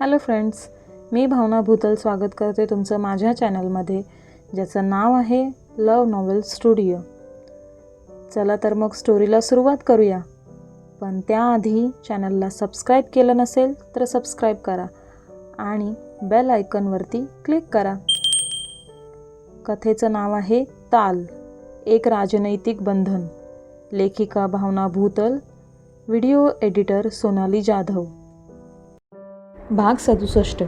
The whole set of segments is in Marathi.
हॅलो फ्रेंड्स, मी भावना भूतल स्वागत करते तुमचं माझ्या चॅनलमध्ये, ज्याचं नाव आहे लव नॉवेल स्टुडिओ. चला तर मग स्टोरीला सुरुवात करूया. पण त्याआधी चॅनलला सबस्क्राईब केलं नसेल तर सबस्क्राईब करा आणि बेल आयकॉनवरती क्लिक करा. कथेचं नाव आहे ताल, एक राजनैतिक बंधन. लेखिका भावना भूतल, व्हिडिओ एडिटर सोनाली जाधव. भाग 67.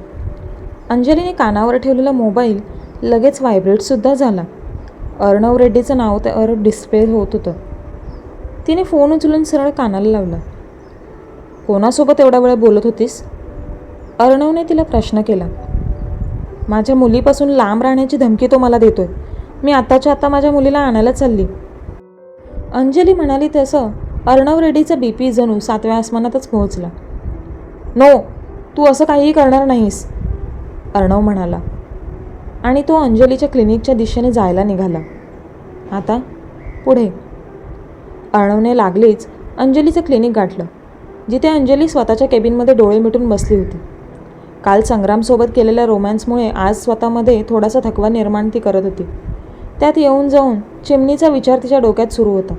अंजलीने कानावर ठेवलेला मोबाईल लगेच व्हायब्रेटसुद्धा झाला. अर्णव रेड्डीचं नाव त्यावर डिस्प्ले होत होतं. तिने फोन उचलून सरळ कानाला लावला. कोणासोबत एवढा वेळ बोलत होतीस? अर्णवने तिला प्रश्न केला. माझ्या मुलीपासून लांब राहण्याची धमकी तो मला देतोय. मी आत्ताच्या आत्ता माझ्या मुलीला आणायला चालली. अंजली म्हणाली तसं अर्णव रेड्डीचा BP जणू 7व्या आसमानातच पोहोचला. नो, तू असं काहीही करणार नाहीस, अर्णव म्हणाला आणि तो अंजलीच्या क्लिनिकच्या दिशेने जायला निघाला. आता पुढे. अर्णवने लागलीच अंजलीचं क्लिनिक गाठलं, जिथे अंजली स्वतःच्या केबिनमध्ये डोळे मिटून बसली होती. काल संग्रामसोबत केलेल्या रोमॅन्समुळे आज स्वतःमध्ये थोडासा थकवा निर्माण ती करत होती. त्यात येऊन जाऊन चिमणीचा विचार तिच्या डोक्यात सुरू होता.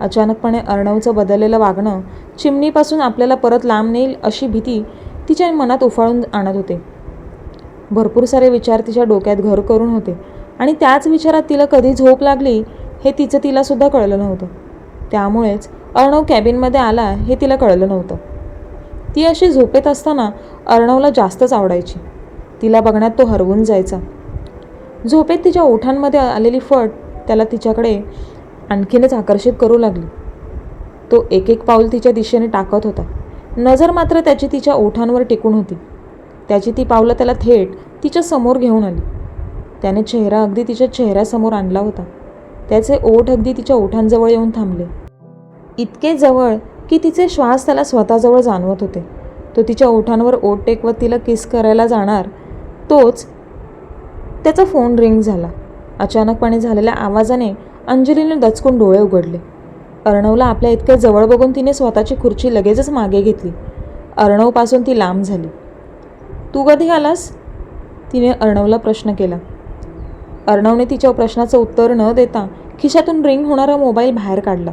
अचानकपणे अर्णवचं बदललेलं वागणं चिमणीपासून आपल्याला परत लांब नेईल अशी भीती तिच्या मनात उफाळून आणत होते. भरपूर सारे विचार तिच्या डोक्यात घर करून होते आणि त्याच विचारात तिला कधी झोप लागली हे तिलासुद्धा कळलं नव्हतं. त्यामुळेच अर्णव कॅबिनमध्ये आला हे तिला कळलं नव्हतं. ती अशी झोपेत असताना अर्णवला जास्तच आवडायची. तिला बघण्यात तो हरवून जायचा. झोपेत तिच्या ओठांमध्ये आलेली फट त्याला तिच्याकडे आणखीनच आकर्षित करू लागली. तो एक एक पाऊल तिच्या दिशेने टाकत होता. नजर मात्र त्याची तिच्या ओठांवर टिकून होती. त्याची ती पावलं त्याला थेट तिच्या समोर घेऊन आली. त्याने चेहरा अगदी तिच्या चेहऱ्यासमोर आणला होता. त्याचे ओठ अगदी तिच्या ओठांजवळ येऊन थांबले. इतके जवळ की तिचे श्वास त्याला स्वतःजवळ जाणवत होते. तो तिच्या ओठांवर ओठ टेकवत तिला किस करायला जाणार तोच त्याचा फोन रिंग झाला. अचानकपणे झालेल्या आवाजाने अंजलीने दचकून डोळे उघडले. अर्णवला आपल्या इतक्या जवळ बघून तिने स्वतःची खुर्ची लगेचच मागे घेतली. अर्णवपासून ती लांब झाली. तू कधी आलास? तिने अर्णवला प्रश्न केला. अर्णवने तिच्या प्रश्नाचं उत्तर न देता खिशातून रिंग होणारा मोबाईल बाहेर काढला.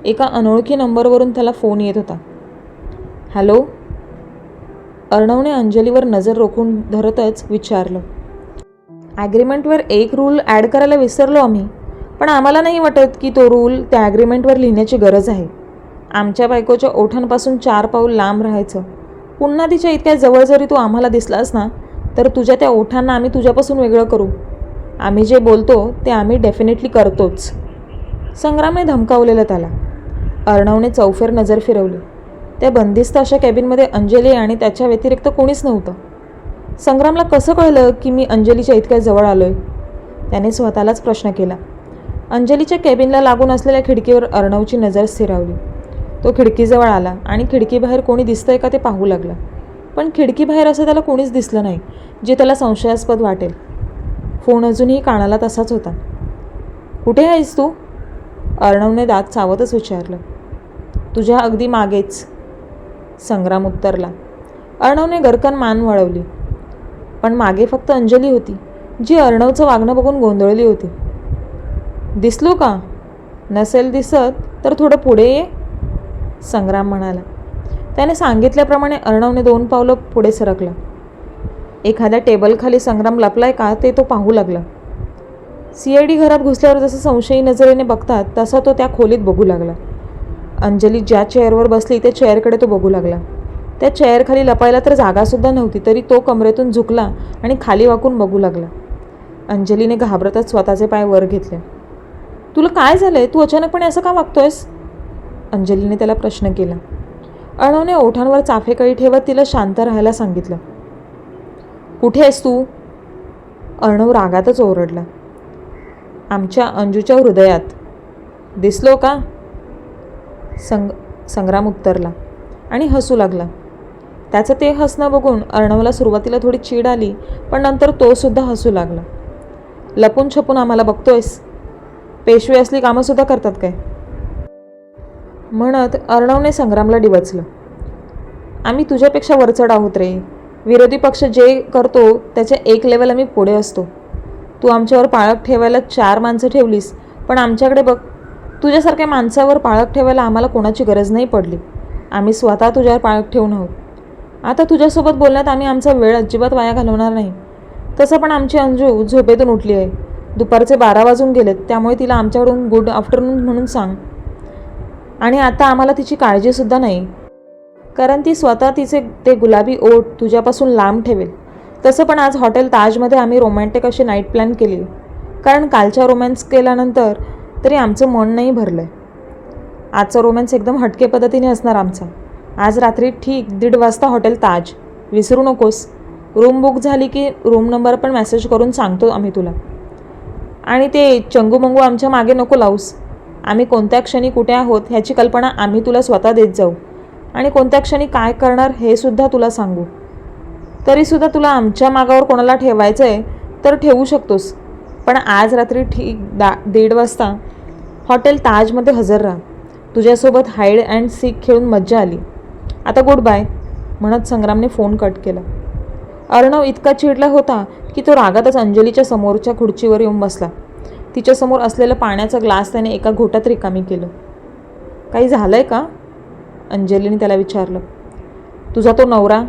एका अनोळखी नंबरवरून त्याला फोन येत होता. हॅलो? अर्णवने अंजलीवर नजर रोखून धरतच विचारलं. ॲग्रीमेंटवर एक रूल ॲड करायला विसरलो आम्ही, पण आम्हाला नाही वाटत की तो रूल त्या ॲग्रीमेंटवर लिहिण्याची गरज आहे. आमच्या बायकोच्या ओठांपासून 4 पाऊल लांब राहायचं. पुन्हा तिच्या इतक्या जवळ जरी तू आम्हाला दिसलास ना, तर तुझ्या त्या ओठांना आम्ही तुझ्यापासून वेगळं करू. आम्ही जे बोलतो ते आम्ही डेफिनेटली करतोच, संग्रामने धमकावलेलं त्याला. अर्णवने चौफेर नजर फिरवली. त्या बंदिस्त अशा कॅबिनमध्ये अंजली आणि त्याच्या व्यतिरिक्त कोणीच नव्हतं. संग्रामला कसं कळलं की मी अंजलीच्या इतक्या जवळ आलोय? त्याने स्वतःलाच प्रश्न केला. अंजलीच्या कॅबिनला लागून असलेल्या खिडकीवर अर्णवची नजर स्थिरावली. तो खिडकीजवळ आला आणि खिडकीबाहेर कोणी दिसतंय का ते पाहू लागला. पण खिडकीबाहेर असं त्याला कोणीच दिसलं नाही जे त्याला संशयास्पद वाटेल. फोन अजूनही कानाला तसाच होता. कुठे आहेस तू? अर्णवने दात चावतच विचारलं. तुझ्या अगदी मागेच, संग्राम उत्तरला. अर्णवने गरकन मान वळवली. पण मागे फक्त अंजली होती, जी अर्णवचं वागणं बघून गोंधळली होती. दिसलो का? नसेल दिसत तर थोडं पुढे ये, संग्राम म्हणाला. त्याने सांगितल्याप्रमाणे अर्णवने 2 पावलं पुढे सरकला. एखाद्या टेबलखाली संग्राम लपलाय का ते तो पाहू लागला. CID घरात घुसल्यावर जसं संशयी नजरेने बघतात तसा तो त्या खोलीत बघू लागला. अंजली ज्या चेअरवर बसली त्या चेअरकडे तो बघू लागला. त्या चेअरखाली लपायला तर जागासुद्धा नव्हती, तरी तो कमरेतून झुकला आणि खाली वाकून बघू लागला. अंजलीने घाबरतच स्वतःचे पाय वर घेतले. तुला काय झालंय? तू अचानकपणे असं का वागतोयस? अंजलीने त्याला प्रश्न केला. अर्णवने ओठांवर चाफेकळी ठेवत तिला शांत राहायला सांगितलं. कुठे आहेस तू? अर्णव रागातच ओरडला. आमच्या अंजूच्या हृदयात. दिसलो का? संग्राम उत्तरला आणि हसू लागला. त्याचं ते हसणं बघून अर्णवला सुरुवातीला थोडी चीड आली, पण नंतर तो सुद्धा हसू लागला. लपून छपून आम्हाला बघतोयस? पेशवे असली कामंसुद्धा करतात काय? म्हणत अर्णवने संग्रामला डिवचलं. आम्ही तुझ्यापेक्षा वरचढ आहोत रे. विरोधी पक्ष जे करतो त्याच्या एक लेवल आम्ही पुढे असतो. तू आमच्यावर पाळत ठेवायला 4 माणसं ठेवलीस, पण आमच्याकडे बघ, तुझ्यासारख्या माणसावर पाळत ठेवायला आम्हाला कोणाची गरज नाही पडली. आम्ही स्वतः तुझ्यावर पाळत ठेवून आहोत. आता तुझ्यासोबत बोलण्यात आम्ही आमचा वेळ अजिबात वाया घालवणार नाही. तसं पण आमची अंजू झोपेतून उठली आहे. दुपारचे 12 वाजून गेलेत, त्यामुळे तिला आमच्याकडून गुड आफ्टरनून म्हणून सांग. आणि आता आम्हाला तिची काळजीसुद्धा नाही, कारण ती स्वतः तिचे ते गुलाबी ओठ तुझ्यापासून लांब ठेवेल. तसं पण आज हॉटेल ताजमध्ये आम्ही रोमॅन्टिक अशी नाईट प्लॅन केली, कारण कालच्या रोमॅन्स केल्यानंतर तरी आमचं मन नाही भरलं आहे. आजचा रोमॅन्स एकदम हटके पद्धतीने असणार आमचा. आज रात्री ठीक 1:30 वाजता हॉटेल ताज, विसरू नकोस. रूम बुक झाली की रूम नंबर पण मेसेज करून सांगतो आम्ही तुला. आणि ते चंगूमंगू आमच्या मागे नको लावूस. आम्ही कोणत्या क्षणी कुठे आहोत ह्याची कल्पना आम्ही तुला स्वतः देत जाऊ, आणि कोणत्या क्षणी काय करणार हे सुद्धा तुला सांगू. तरीसुद्धा तुला आमच्या मागावर कोणाला ठेवायचं आहे तर ठेवू शकतोस, पण आज रात्री ठीक 1:30 वाजता हॉटेल ताजमध्ये हजर राहा. तुझ्यासोबत हाईड अँड सीक खेळून मज्जा आली. आता गुड बाय म्हणत संग्रामने फोन कट केला. अर्णव इतका चिडला होता की तो रागातच अंजलीच्या समोरच्या खुर्चीवर येऊन बसला. तिच्यासमोर असलेलं पाण्याचा ग्लास त्याने एका घोटात रिकामी केलं. काही झालंय का? अंजलीने त्याला विचारलं. तुझा तो नवरा?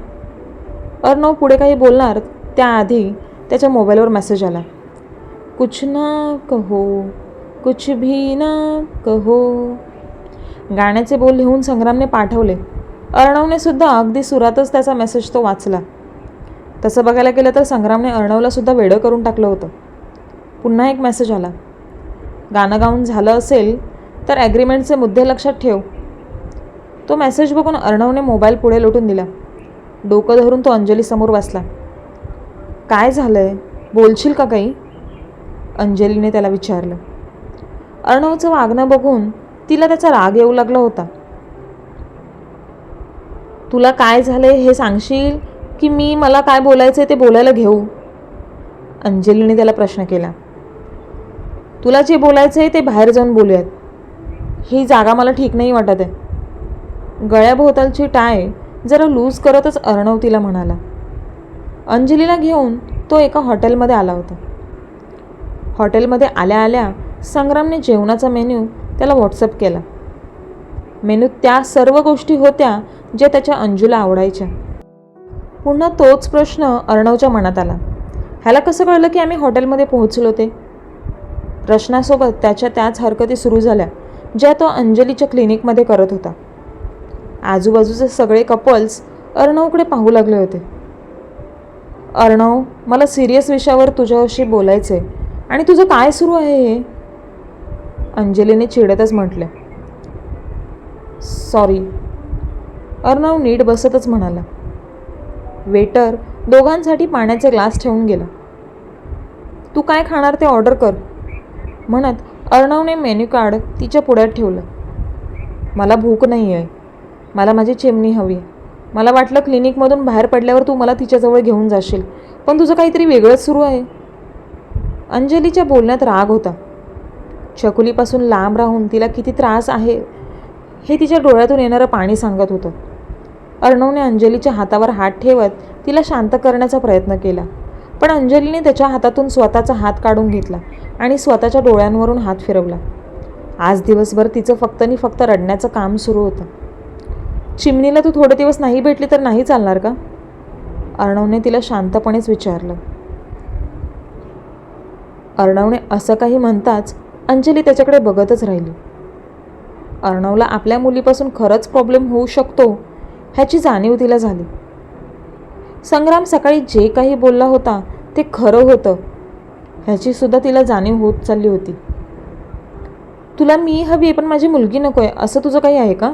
अर्णव पुढे काही बोलणार त्याआधी त्याच्या मोबाईलवर मेसेज आला. कुछ ना कहो, कुछ भी ना कहो. गाण्याचे बोल लिहून संग्रामने पाठवले. अर्णवने सुद्धा अगदी सुरातच त्याचा मेसेज तो वाचला. तसं बघायला गेलं तर संग्रामने अर्णवला सुद्धा वेडं करून टाकलं होतं. पुन्हा एक मेसेज आला. गाणं गाऊन झालं असेल तर ॲग्रीमेंटचे मुद्दे लक्षात ठेव. तो मेसेज बघून अर्णवने मोबाईल पुढे लोटून दिला. डोकं धरून तो अंजलीसमोर बसला. काय झालंय, बोलशील का काही? अंजलीने त्याला विचारलं. अर्णवचं वागणं बघून तिला त्याचा राग येऊ लागला होता. तुला काय झालंय हे सांगशील की मला काय बोलायचं ते बोलायला घेऊ? अंजलीने त्याला प्रश्न केला. तुला जे बोलायचं आहे ते बाहेर जाऊन बोलूयात. ही जागा मला ठीक नाही वाटत आहे. गळ्याभोवतालची टाय जरा लूज करतच अर्णव तिला म्हणाला. अंजलीला घेऊन तो एका हॉटेलमध्ये आला होता. हॉटेलमध्ये आल्या आल्या संग्रामने जेवणाचा मेन्यू त्याला व्हॉट्सअप केला. मेन्यूत त्या सर्व गोष्टी होत्या ज्या त्याच्या अंजूला आवडायच्या. पुन्हा तोच प्रश्न अर्णवच्या मनात आला. ह्याला कसं कळलं की आम्ही हॉटेलमध्ये पोहोचलो ते? प्रश्नासोबत त्याच्या त्याच हरकती सुरू झाल्या ज्या तो अंजलीच्या क्लिनिकमध्ये करत होता. आजूबाजूचे सगळे कपल्स अर्णवकडे पाहू लागले होते. अर्णव, मला सिरियस विषयावर तुझ्याशी बोलायचं आहे. आणि तुझं काय सुरू आहे हे? अंजलीने चिडतच म्हटलं. सॉरी. अर्णव नीट बसतच म्हणाला. वेटर दोघांसाठी पाण्याचे ग्लास ठेवून गेला. तू काय खाणार ते ऑर्डर कर म्हणत अर्णवने मेन्यू कार्ड तिच्या पुढ्यात ठेवलं. मला भूक नाही आहे. मला माझी चिमणी हवी. मला वाटलं क्लिनिकमधून बाहेर पडल्यावर तू मला तिच्याजवळ घेऊन जाशील, पण तुझं काहीतरी वेगळंच सुरू आहे. अंजलीच्या बोलण्यात राग होता. छकुलीपासून लांब राहून तिला किती त्रास आहे हे तिच्या डोळ्यातून येणारं पाणी सांगत होतं. अर्णवने अंजलीच्या हातावर हात ठेवत तिला शांत करण्याचा प्रयत्न केला, पण अंजलीने त्याच्या हातातून स्वतःचा हात काढून घेतला आणि स्वतःच्या डोळ्यांवरून हात फिरवला. आज दिवसभर तिचं फक्त रडण्याचं काम सुरू होतं. चिमणीला तू थोडे दिवस नाही भेटली तर नाही चालणार का? अर्णवने तिला शांतपणेच विचारलं. अर्णवने असं काही म्हणताच अंजली त्याच्याकडे बघतच राहिली. अर्णवला आपल्या मुलीपासून खरंच प्रॉब्लेम होऊ शकतो ह्याची जाणीव तिला झाली. संग्राम सकाळी जे काही बोलला होता ते खरं होतं ह्याची सुद्धा तिला जाणीव होत चालली होती. तुला मी हवी पण माझी मुलगी नको आहे असं तुझं काही आहे का?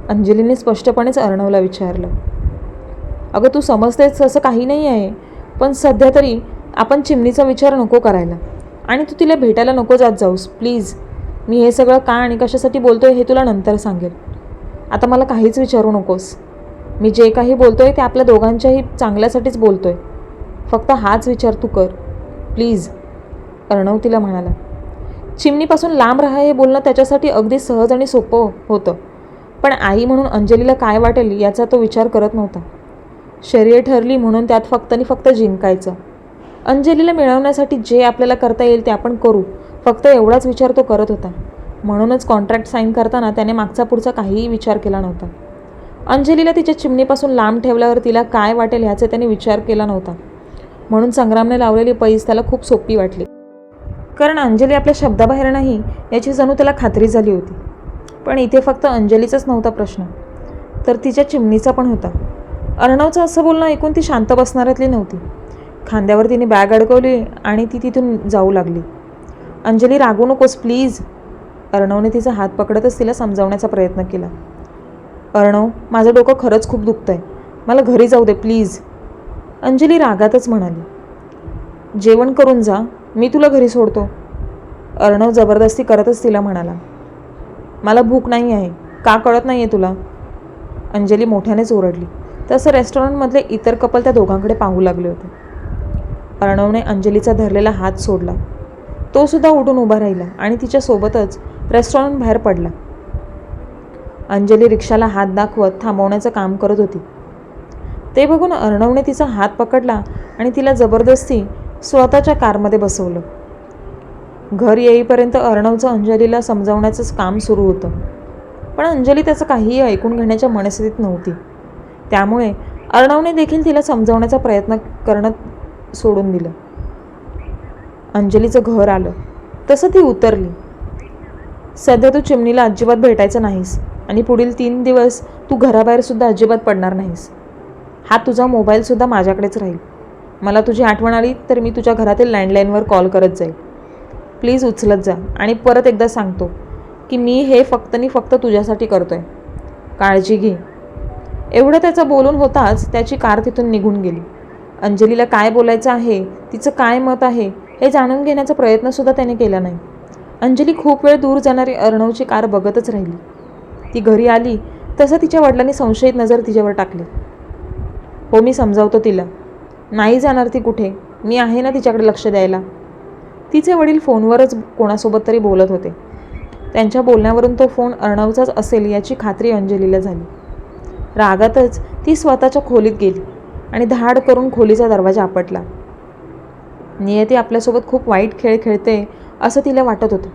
अंजलीने स्पष्टपणेच अर्णवला विचारलं. अगं तू समजतेस असं काही नाही आहे, पण सध्या तरी आपण चिमणीचा विचार नको करायला आणि तू तिला भेटायला नको जात जाऊस प्लीज. मी हे सगळं का आणि कशासाठी बोलतोय हे तुला नंतर सांगेल. आता मला काहीच विचारू नकोस. मी जे काही बोलतोय ते आपल्या दोघांच्याही चांगल्यासाठीच बोलतोय. फक्त हाच विचार तू कर प्लीज, अर्णव तिला म्हणाला. चिमणीपासून लांब राहा हे बोलणं त्याच्यासाठी अगदी सहज आणि सोपं होतं, पण आई म्हणून अंजलीला काय वाटेल याचा तो विचार करत नव्हता. शर्यत ठरली म्हणून त्यात फक्त आणि फक्त जिंकायचं. अंजलीला मिळवण्यासाठी जे आपल्याला करता येईल ते आपण करू, फक्त एवढाच विचार तो करत होता. म्हणूनच कॉन्ट्रॅक्ट साईन करताना त्याने मागचा पुढचा काहीही विचार केला नव्हता. अंजलीला तिच्या चिमणीपासून लांब ठेवल्यावर तिला काय वाटेल ह्याचा त्याने विचार केला नव्हता. म्हणून संग्रामने लावलेली पैज त्याला खूप सोपी वाटली. कारण अंजली आपल्या शब्दाबाहेर नाही याची जणू त्याला खात्री झाली होती. पण इथे फक्त अंजलीचाच नव्हता प्रश्न, तर तिच्या चिमणीचा पण होता. अर्णवचं असं बोलणं ऐकून ती शांत बसणाऱ्यातली नव्हती. खांद्यावर तिने बॅग अडकवली आणि ती तिथून जाऊ लागली. अंजली, रागवू नकोस प्लीज. अर्णवने तिचा हात पकडतच तिला समजावण्याचा प्रयत्न केला. अर्णव, माझं डोकं खरंच खूप दुखतंय, मला घरी जाऊ दे प्लीज. अंजली रागातच म्हणाली. जेवण करून जा, मी तुला घरी सोडतो. अर्णव जबरदस्ती करतच तिला म्हणाला. मला भूक नाही आहे, का कळत नाही आहे तुला? अंजली मोठ्यानेच ओरडली. तसं रेस्टॉरंटमधले इतर कपल त्या दोघांकडे पाहू लागले होते. अर्णवने अंजलीचा धरलेला हात सोडला. तो सुद्धा उठून उभा राहिला आणि तिच्यासोबतच रेस्टॉरंट बाहेर पडला. अंजली रिक्षाला हात दाखवत थांबवण्याचं काम करत होती. ते बघून अर्णवने तिचा हात पकडला आणि तिला जबरदस्ती स्वतःच्या कारमध्ये बसवलं. घर येईपर्यंत अर्णवचं अंजलीला समजावण्याचंच काम सुरू होतं. पण अंजली त्याचं काहीही ऐकून घेण्याच्या मनस्थितीत नव्हती. त्यामुळे अर्णवने देखील तिला समजावण्याचा प्रयत्न करणं सोडून दिलं. अंजलीचं घर आलं तसं ती उतरली. सध्या तू चिमणीला अजिबात भेटायचं नाहीस आणि पुढील 3 दिवस तू घराबाहेरसुद्धा अजिबात पडणार नाहीस. हा तुझा मोबाईलसुद्धा माझ्याकडेच राहील. मला तुझी आठवण आली तर मी तुझ्या घरातील लँडलाईनवर कॉल करत जाईल. प्लीज उचलत जा आणि परत एकदा सांगतो की मी हे फक्त आणि फक्त तुझ्यासाठी करतोय. काळजी घे. एवढं त्याचं बोलून होताच त्याची कार तिथून निघून गेली. अंजलीला काय बोलायचं आहे, तिचं काय मत आहे हे जाणून घेण्याचा प्रयत्नसुद्धा त्याने केला नाही. अंजली खूप वेळ दूर जाणारी अर्णवची कार बघतच राहिली. ती घरी आली तसं तिच्या वडिलांनी संशयित नजर तिच्यावर टाकली. हो, मी समजावतो तिला. नाही जाणार ती कुठे, मी आहे ना तिच्याकडे लक्ष द्यायला. तिचे वडील फोनवरच कोणासोबत तरी बोलत होते. त्यांच्या बोलण्यावरून तो फोन अर्णवचाच असेल याची खात्री अंजलीला झाली. रागातच ती स्वतःच्या खोलीत गेली आणि धाड करून खोलीचा दरवाजा आपटला. नियती आपल्यासोबत खूप वाईट खेळ खेळते असं तिला वाटत होतं.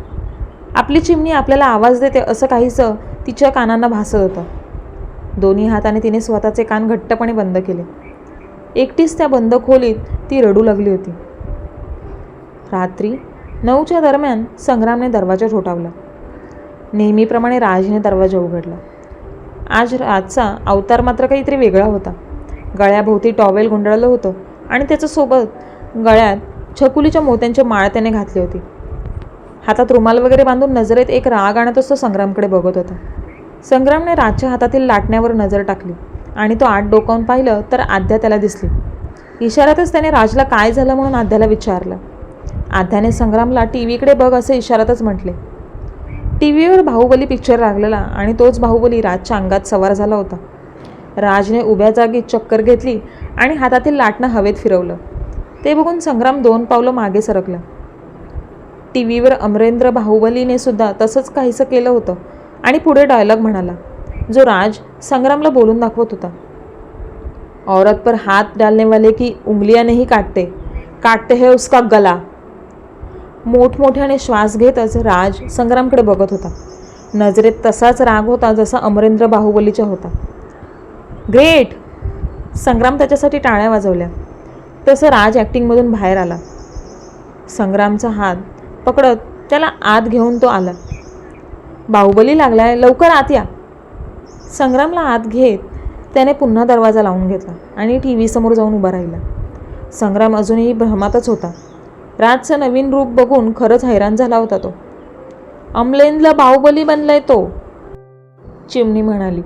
आपली चिमणी आपल्याला आवाज देते असं काहीसं तिच्या कानांना भासत होतं. दोन्ही हाताने तिने स्वतःचे कान घट्टपणे बंद केले. एकटीच त्या बंद खोलीत ती रडू लागली होती. रात्री 9च्या दरम्यान संग्रामने दरवाजा ठोठावला. नेहमीप्रमाणे राजने दरवाजा उघडला. आज राजचा अवतार मात्र काहीतरी वेगळा होता. गळ्याभोवती टॉवेल गुंडाळलं होतं आणि त्याच्यासोबत गळ्यात छकुलीच्या मोत्यांचे माळ त्याने घातली होती. हातात रुमाल वगैरे बांधून नजरेत एक राग आणतच तो संग्रामकडे बघत होता. संग्रामने राजच्या हातातील लाटण्यावर नजर टाकली आणि तो आत डोकावून पाहिलं तर आद्या त्याला दिसली. इशारातच त्याने राजला काय झालं म्हणून आद्याला विचारलं. आद्याने संग्रामला टीव्हीकडे बघ असे इशारातच म्हटले. टीव्हीवर बाहुबली पिक्चर लागलेला आणि तोच बाहुबली राजच्या अंगात सवार झाला होता. राजने उभ्या जागी चक्कर घेतली आणि हातातील लाटणं हवेत फिरवलं. ते बघून संग्राम 2 पावलं मागे सरकला. टीव्हीवर अमरेंद्र बाहुबलीने सुद्धा तसंच काहीसं केलं होतं आणि पुढे डायलॉग म्हणाला जो राज संग्रामला बोलून दाखवत होता. औरत पर हाथ डालने वाले की उंगलियां नहीं काटते है उसका गला. मोठमोठ्याने श्वास घेतच राज संग्रामकडे बघत होता. नजरेत तसाच राग होता जसा अमरेंद्र बाहुबलीचा होता. ग्रेट. संग्राम त्याच्यासाठी टाळ्या वाजवल्या. तसं राज ॲक्टिंगमधून बाहेर आला. संग्रामचा हात पकडत त्याला आत घेऊन तो आला. बाहुबली लागलाय, लवकर आत या. संग्रामला आत घेत त्याने पुन्हा दरवाजा लावून घेतला आणि टीव्हीसमोर जाऊन उभा राहिला. संग्राम अजूनही भ्रमातच होता. राजचं नवीन रूप बघून खरंच हैराण झाला होता तो. अमलेंदला बाहुबली बनलाय तो, चिमणी म्हणाली.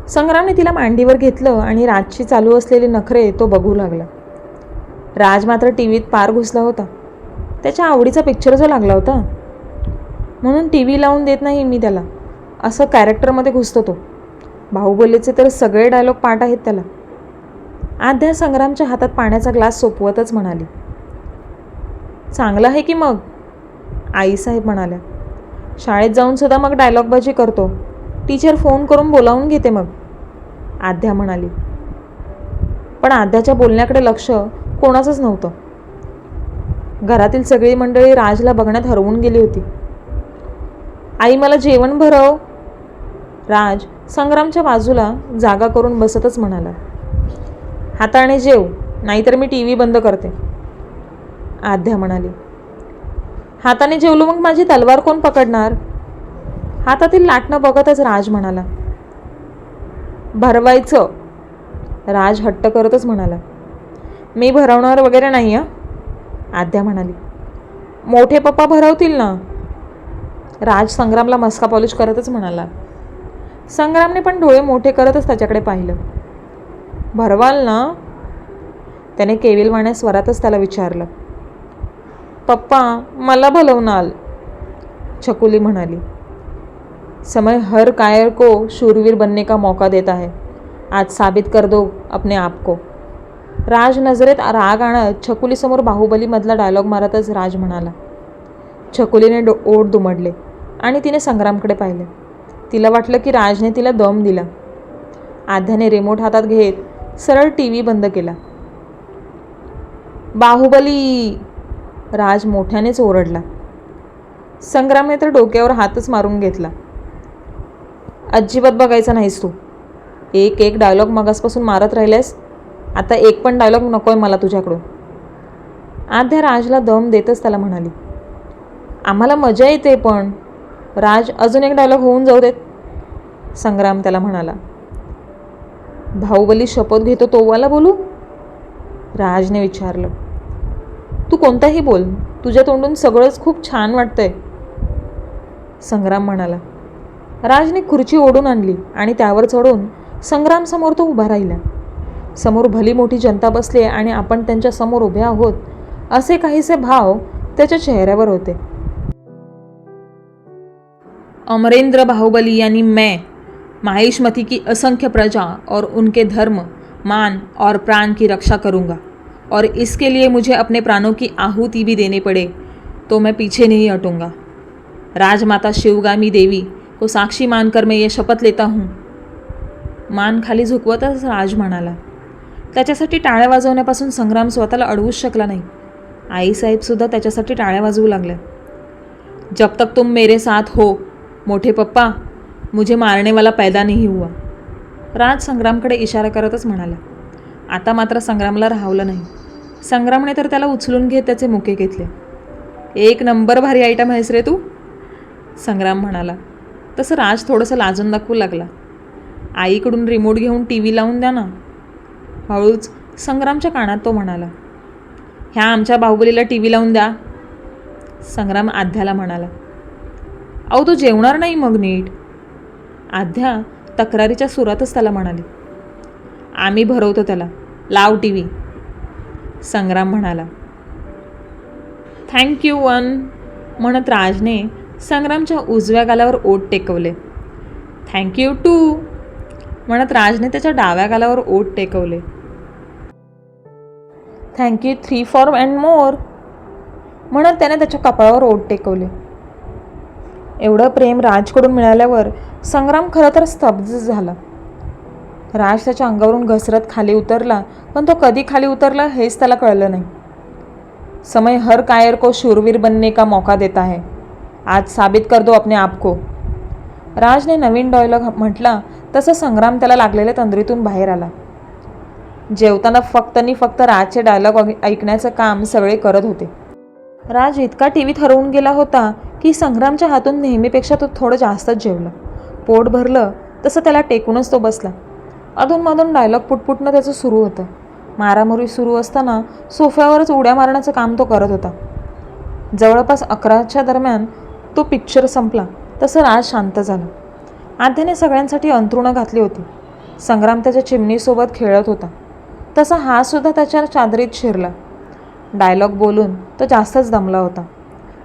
संग्रामने तिला मांडीवर घेतलं आणि राजची चालू असलेले नखरे तो बघू लागला. राज मात्र टीव्हीत पार घुसला होता. त्याच्या आवडीचा पिक्चर जो लागला होता म्हणून टीव्ही लावून देत नाही मी त्याला, असं कॅरेक्टरमध्ये घुसतो तो. बाहुबलीचे तर सगळे डायलॉग पाठ आहेत त्याला. आद्या संग्रामच्या हातात पाण्याचा ग्लास सोपवतच म्हणाली. चांगलं आहे की मग, आईसाहेब म्हणाल्या. शाळेत जाऊन सुद्धा मग डायलॉगबाजी करतो. टीचर फोन करून बोलावून घेते मग, आद्या म्हणाली. पण आद्याच्या बोलण्याकडे लक्ष कोणाचंच नव्हतं. घरातील सगळी मंडळी राजला बघण्यात हरवून गेली होती. आई मला जेवण भरव. राज संग्रामच्या बाजूला जागा करून बसतच म्हणाला. हाताने जेव, नाहीतर मी TV बंद करते. आद्या म्हणाली. हाताने जेवलो मग माझी तलवार कोण पकडणार? हातातील लाटणं बघतच राज म्हणाला. भरवायचं. राज हट्ट करतच म्हणाला. मी भरवणार वगैरे नाही हं. आद्या म्हणाली. मोठे पप्पा भरवतील ना. राज संग्रामला मस्का पॉलिश करतच म्हणाला. संग्रामने पण डोळे मोठे करतच त्याच्याकडे पाहिलं. भरवाल ना? त्याने केविलवाण्या स्वरातच त्याला विचारलं. पप्पा मला भलवणार, छकुली म्हणाली. समय हर कायर को शूरवीर बनने का मौका देता है. आज साबित कर दो अपने आप को. राज नजरेत राग आणत छकुलीसमोर बाहुबलीमधला डायलॉग मारतच राज म्हणाला. छकुलीने ओठ दुमडले आणि तिने संग्रामकडे पाहिले. तिला वाटलं की राजने तिला दम दिला. आद्याने रिमोट हातात घेत सरळ TV बंद केला. बाहुबली, राज मोठ्यानेच ओरडला. संग्रामने तर डोक्यावर हातच मारून घेतला. अजिबात बघायचं नाहीस तू. एक डायलॉग मगासपासून मारत राहिलेस. आता एक पण डायलॉग नकोय मला तुझ्याकडून. आद्या राजला दम देतच त्याला म्हणाली. आम्हाला मजा येते पण. राज अजून एक डायलॉग होऊन जाऊ देत. संग्राम त्याला म्हणाला. बाहुबली शपथ घेतो तोवाला बोलू? राजने विचारलं. तू कोणताही बोल, तुझ्या तोंडून सगळंच खूप छान वाटतंय. संग्राम म्हणाला. राजने खुर्ची ओढून आणली आणि त्यावर चढून संग्राम समोर तो उभा राहिला. समोर भली मोठी जनता बसली आणि आपण त्यांच्या समोर उभे आहोत असे काहीसे भाव त्याच्या चेहऱ्यावर होते. अमरेंद्र बाहुबली यानी मैं माहिष्मती की असंख्य प्रजा और उनके धर्म, मान और प्राण की रक्षा करूँगा और इसके लिए मुझे अपने प्राणों की आहुति भी देने पड़े तो मैं पीछे नहीं हटूँगा. राजमाता शिवगामी देवी को साक्षी मानकर मैं ये शपथ लेता हूँ. मान खाली झुकवतच राज म्हणाला. त्याच्यासाठी टाळ्या वाजवण्यापासून संग्राम स्वतःला अडवूच शकला नाही. आईसाहेबसुद्धा त्याच्यासाठी टाळ्या वाजवू लागल्या. जब तक तुम मेरे साथ हो मोठे पप्पा, मुझे मारने वाला पैदा नहीं हुआ. राज संग्रामकडे इशारा करतच म्हणाला. आता मात्र संग्रामला राहवलं नाही. संग्रामने तर त्याला उचलून घेत त्याचे मुके घेतले. एक नंबर भारी आयटम आहेस रे तू, संग्राम म्हणाला. तसं राज थोडंसं लाजून दाखवू लागला. आईकडून रिमोट घेऊन TV लावून द्या ना. हळूच संग्रामच्या कानात तो म्हणाला. ह्या आमच्या बाहुबलीला TV लावून द्या. संग्राम आध्याला म्हणाला. अहो तू जेवणार नाही मग नीट. आध्या तक्रारीच्या सुरातच त्याला म्हणाली. आम्ही भरवतो त्याला, लाव TV. संग्राम म्हणाला. थँक्यू वन म्हणत राजने संग्रामच्या उजव्या गालावर ओठ टेकवले. थँक्यू टू म्हणत राजने त्याच्या डाव्या गालावर ओठ टेकवले. थँक्यू 3 फॉर अँड मोर म्हणत त्याने त्याच्या कपाळावर ओठ टेकवले. एवढं प्रेम राजकडून मिळाल्यावर संग्राम खरं तर स्तब्ध झाला. राज त्याच्या अंगावरून घसरत खाली उतरला, पण तो कधी खाली उतरला हेच त्याला कळलं नाही. समय हर कायर को शूरवीर बनने का मौका देता है. आज साबित कर दो अपने आप को. राजने नवीन डायलॉग म्हटला तसं संग्राम त्याला लागलेल्या तंद्रीतून बाहेर आला. जेवताना फक्त राजचे डायलॉग ऐकण्याचं काम सगळे करत होते. राज इतका TVत हरवून गेला होता की संग्रामच्या हातून नेहमीपेक्षा तो थोडं जास्तच जेवला. पोट भरलं तसं त्याला टेकूनच तो बसला. अधूनमधून डायलॉग पुटपुटणं त्याचं सुरू होतं. मारामारी सुरू असताना सोफ्यावरच उड्या मारण्याचं काम तो करत होता. जवळपास 11च्या दरम्यान तो पिक्चर संपला तसं राज शांत झाला. आध्याने सगळ्यांसाठी अंथरुणं घातली होती. संग्राम त्याच्या चिमणीसोबत खेळत होता. तसा हा सुद्धा त्याच्या चादरीत शिरला. डायलॉग बोलून तो जास्तच दमला होता.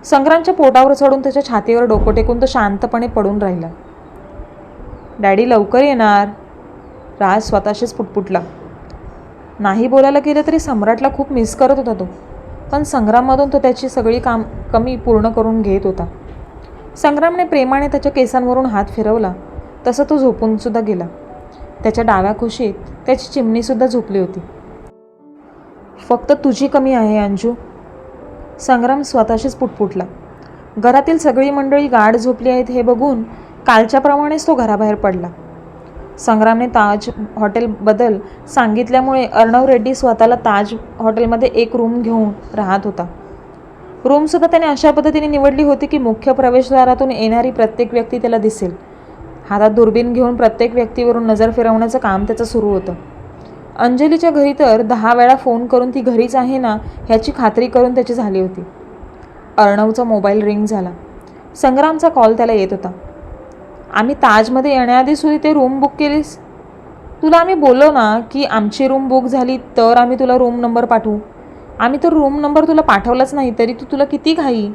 संग्रामच्या पोटावर चढून त्याच्या छातीवर डोकं टेकून तो शांतपणे पडून राहिला. डॅडी लवकर येणार, राज स्वतःशीच पुटपुटला. नाही बोलायला गेलं तरी सम्राटला खूप मिस करत होता तो, पण संग्राममधून तो त्याची सगळी कमी पूर्ण करून घेत होता. संग्रामने प्रेमाने त्याच्या केसांवरून हात फिरवला तसं तो झोपूनसुद्धा गेला. त्याच्या डाव्या कुशीत त्याची चिमणीसुद्धा झोपली होती. फक्त तुझी कमी आहे अंजू. संग्राम स्वतःशीच पुटपुटला. घरातील सगळी मंडळी गाढ झोपली आहेत हे बघून कालच्याप्रमाणेच तो घराबाहेर पडला. संग्रामने ताज हॉटेलबद्दल सांगितल्यामुळे अर्णव रेड्डी स्वतःला ताज हॉटेलमध्ये एक रूम घेऊन राहत होता. रूमसुद्धा त्याने अशा पद्धतीने निवडली होती की मुख्य प्रवेशद्वारातून येणारी प्रत्येक व्यक्ती त्याला दिसेल. हातात दुर्बीण घेऊन प्रत्येक व्यक्तीवरून नजर फिरवण्याचं काम त्याचं सुरू होतं. अंजलीच्या घरी तर 10 वेळा फोन करून ती घरीच आहे ना ह्याची खात्री करून त्याची झाली होती. अर्णवचा मोबाईल रिंग झाला. संग्रामचा कॉल त्याला येत होता. आम्ही ताजमध्ये येण्याआधी सुद्धा ते रूम बुक केलीस? तुला आम्ही बोललो ना की आमची रूम बुक झाली तर आम्ही तुला रूम नंबर पाठवू. आम्ही तर रूम नंबर तुला पाठवलाच नाही तरी तुला किती घाई.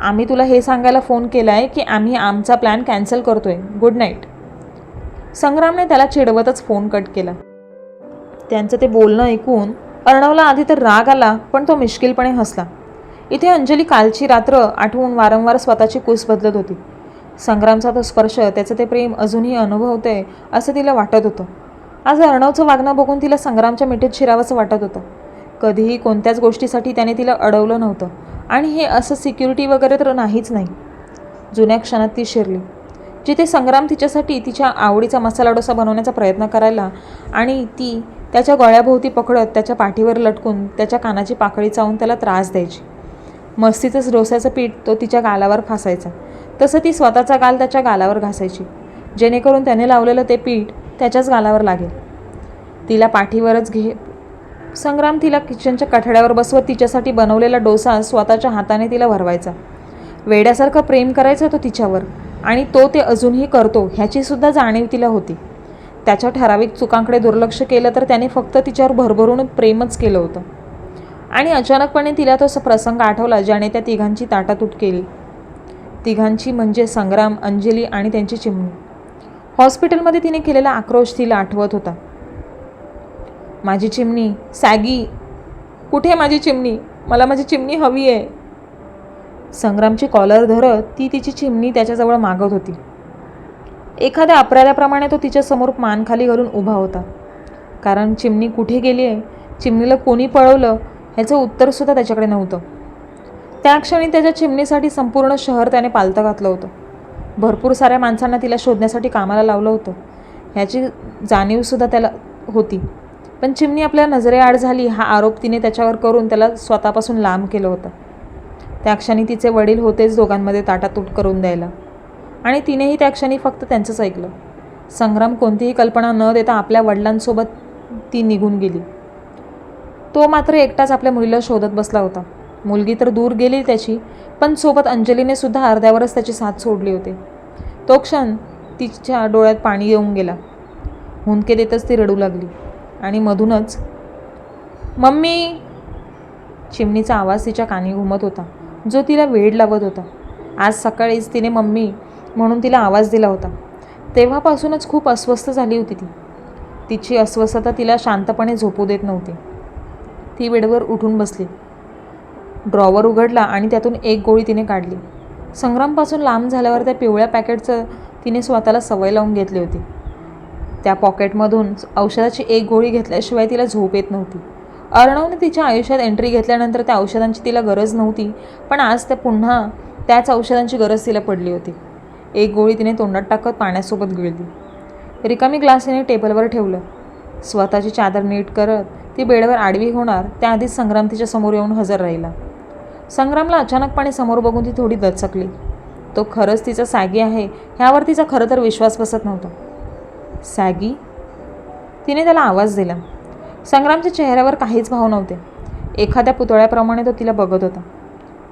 आम्ही तुला हे सांगायला फोन केला आहे की आम्ही आमचा प्लॅन कॅन्सल करतोय. Good night. संग्रामने त्याला चिडवतच फोन कट केला. त्यांचं ते बोलणं ऐकून अर्णवला आधी तर राग आला पण तो मिश्किलपणे हसला. इथे अंजली कालची रात्र आठवून वारंवार स्वतःची कूस बदलत होती. संग्रामचा तो स्पर्श, त्याचं ते प्रेम अजूनही अनुभवतंय असं तिला वाटत होतं. आज अर्णवचं वागणं बघून तिला संग्रामच्या मिठीत शिरावंसं वाटत होतं. कधीही कोणत्याच गोष्टीसाठी त्याने तिला अडवलं नव्हतं आणि हे असं सिक्युरिटी वगैरे तर नाहीच नाही. जुन्या क्षणात ती शिरली जिथे संग्राम तिच्यासाठी तिच्या आवडीचा मसाला डोसा बनवण्याचा प्रयत्न करायला आणि ती त्याच्या गळ्याभोवती पकडत त्याच्या पाठीवर लटकून त्याच्या कानाची पाकळी चावून त्याला त्रास द्यायची. मस्तीचंच डोस्याचं पीठ तो तिच्या गालावर फासायचा. तसं ती स्वतःचा गाल त्याच्या गालावर घासायची जेणेकरून त्याने लावलेलं ते पीठ त्याच्याच गालावर लागेल. तिला पाठीवरच संग्राम तिला किचनच्या कठड्यावर बसवत तिच्यासाठी बनवलेला डोसा स्वतःच्या हाताने तिला भरवायचा. वेड्यासारखं प्रेम करायचा तो तिच्यावर आणि तो ते अजूनही करतो ह्याची सुद्धा जाणीव तिला होती. त्याच्या ठराविक चुकांकडे दुर्लक्ष केलं तर त्याने फक्त तिच्यावर भरभरून प्रेमच केलं होतं. आणि अचानकपणे तिला तो प्रसंग आठवला ज्याने त्या तिघांची ताटातूट केली. तिघांची म्हणजे संग्राम, अंजली आणि त्यांची चिमणी. हॉस्पिटलमध्ये तिने केलेला आक्रोश तिला आठवत होता. माझी चिमणी, सॅगी, कुठे माझी चिमणी? मला माझी चिमणी हवी आहे. संग्रामची कॉलर धरत ती तिची चिमणी त्याच्याजवळ मागत होती. एखाद्या अपराध्याप्रमाणे तो तिच्यासमोर मान खाली घालून उभा होता. कारण चिमणी कुठे गेली आहे, चिमणीला कोणी पळवलं ह्याचं उत्तरसुद्धा त्याच्याकडे नव्हतं. त्या क्षणी त्याच्या चिमणीसाठी संपूर्ण शहर त्याने पालतं घातलं होतं. भरपूर साऱ्या माणसांना तिला शोधण्यासाठी कामाला लावलं होतं ह्याची जाणीवसुद्धा त्याला होती. पण चिमणी आपल्या नजरेआड झाली हा आरोप तिने त्याच्यावर करून त्याला स्वतःपासून लांब केलं होतं. त्या क्षणी तिचे वडील होतेच दोघांमध्ये ताटातूट करून द्यायला आणि तिनेही त्या क्षणी फक्त त्यांचंच ऐकलं. संग्राम कोणतीही कल्पना न देता आपल्या वडिलांसोबत ती निघून गेली. तो मात्र एकटाच आपल्या मुलीला शोधत बसला होता. मुलगी तर दूर गेली त्याची, पण सोबत अंजलीने सुद्धा अर्ध्यावरच त्याची साथ सोडली होती. तो क्षण तिच्या डोळ्यात पाणी येऊन गेला. हुंदके देतच ती रडू लागली आणि मधूनच मम्मी चिमणीचा आवाज तिच्या कानी घुमत होता जो तिला वेड लावत होता. आज सकाळीच तिने मम्मी म्हणून तिला आवाज दिला होता. तेव्हापासूनच खूप अस्वस्थ झाली होती ती. तिची अस्वस्थता तिला शांतपणे झोपू देत नव्हती. ती बेडवर उठून बसली. ड्रॉवर उघडला आणि त्यातून एक गोळी तिने काढली. संग्रामपासून लांब झाल्यावर त्या पिवळ्या पॅकेटचं तिने स्वतःला सवय लावून घेतली होती. त्या पॉकेटमधून औषधाची एक गोळी घेतल्याशिवाय तिला झोप येत नव्हती. अर्णवने तिच्या आयुष्यात एंट्री घेतल्यानंतर त्या औषधांची तिला गरज नव्हती, पण आज पुन्हा त्याच औषधांची गरज तिला पडली होती. एक गोळी तिने तोंडात टाकत पाण्यासोबत गिळली. रिकामी ग्लास तिने टेबलवर ठेवलं. स्वतःची चादर नीट करत ती बेडवर आडवी होणार त्याआधीच संग्राम तिच्या समोर येऊन हजर राहिला. संग्रामला अचानकपणे समोर बघून ती थोडी दचकली. तो खरंच तिचा सॅगी आहे ह्यावर तिचा खरं तर विश्वास बसत नव्हता. सॅगी? तिने त्याला आवाज दिला. संग्रामच्या चेहऱ्यावर काहीच भाव नव्हते. एखाद्या पुतळ्याप्रमाणे तो तिला बघत होता.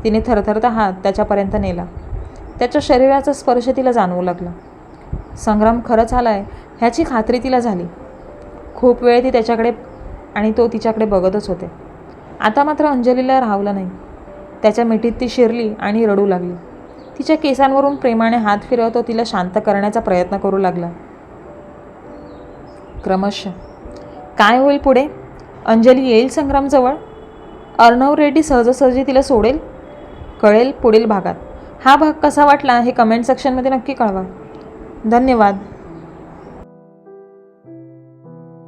तिने थरथरता हात त्याच्यापर्यंत नेला. त्याच्या शरीराचा स्पर्श तिला जाणवू लागला. संग्राम खरंच आलाय ह्याची खात्री तिला झाली. खूप वेळ ती त्याच्याकडे आणि तो तिच्याकडे बघतच होते. आता मात्र अंजलीला राहवलं नाही. त्याच्या मिठीत ती शिरली आणि रडू लागली. तिच्या केसांवरून प्रेमाने हात फिरवत तो तिला शांत करण्याचा प्रयत्न करू लागला. क्रमशः काय होईल पुढे? अंजली येईल संग्रामजवळ? अर्णव रेड्डी सहजासहजी तिला सोडेल? कळेल पुढील भागात. हा भाग कसा वाटला हे कमेंट सेक्शनमध्ये नक्की कळवा. धन्यवाद.